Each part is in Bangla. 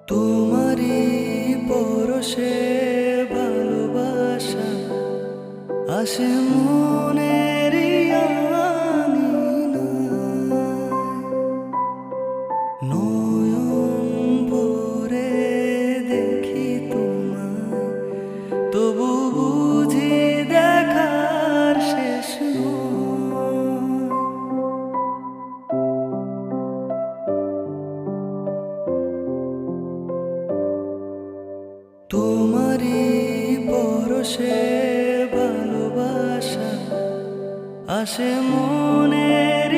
তোমারই পরশে ভালোবাসা আসে মনের নয়ন ভরে দেখি তোমায়, তবু বুঝি দেখার শেষ নয়। তোমারই পরশে ভালোবাসা আসে মনের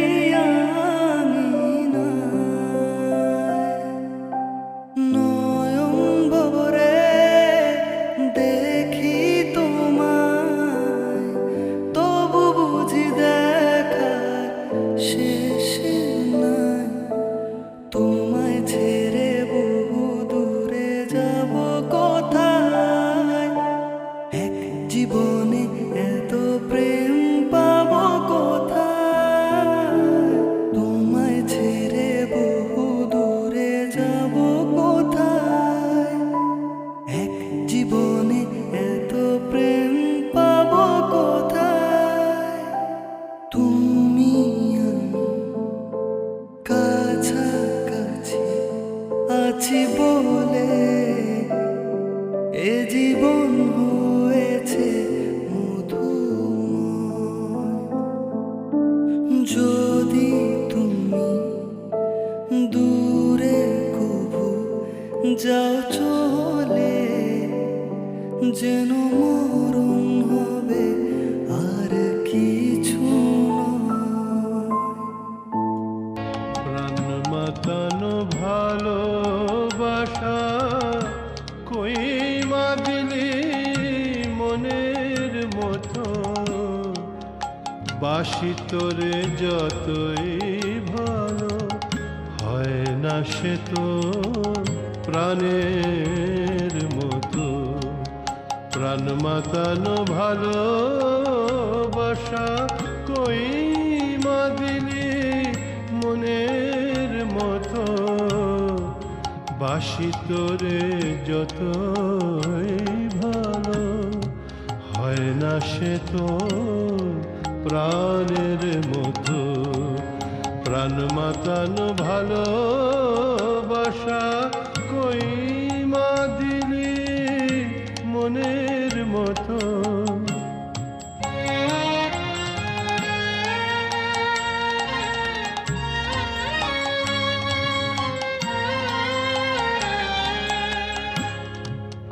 নয়ন ভরে দেখি তোমায়, তবু বুঝি দেখার শেষ নাই। তোমায় ছেড়ে বহু দূরে যাব কোথায়, এক জীবনে এত প্রেম পাবো কোথায়। তোমায় ছেড়ে বহু দূরে যাব কোথায়, এক জীবনে এত প্রেম পাবো কোথায়। তুমি আমি কাছাকাছি আছি বলে এ জীবন হয়েছে মধুময়। যদি তুমি দূরে কবু যাও চলে, যেন মরণ হবে আর কিছু নয়। প্রাণ মাতানো ভালোবাসা কই মা দিলি মনের মতো, বাসি তোরে যতই ভালো হয় না সে তো প্রাণের মতো। প্রাণ মাতানো ভালোবাসা কই মা দিলি মনের মতো, বাসি তোরে যতই ভালো হয় না সে তো প্রাণের মতো। প্রাণ মাতানো ভালোবাসা কই মা দিলি মনের মতো।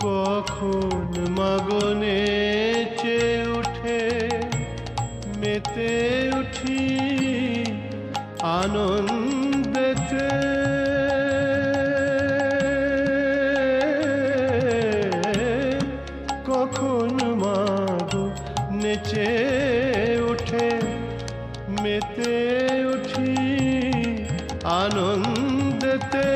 কখন মাগনে চেয়ে উঠে মেতে উঠি আনন্দেতে, কখন মাগো নেচে উঠে মেতে উঠি আনন্দেতে।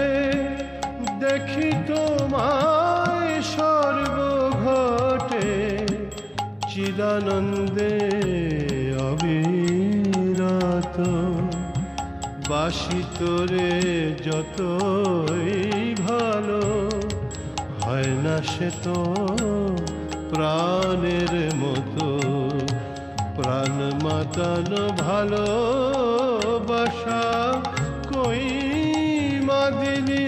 দেখি তোমায় সর্বঘটে চিদানন্দে অবিরত, বাসি তোরে যতই ভালো হয় না সে তো প্রাণের মতো। প্রাণ মাতানো ভালোবাসা কই মা দিলি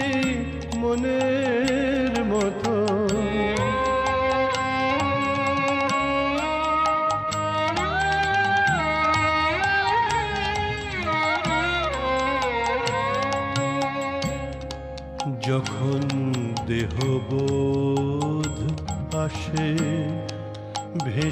মনের মতো। যখন দেহবোধ আসে ভেসে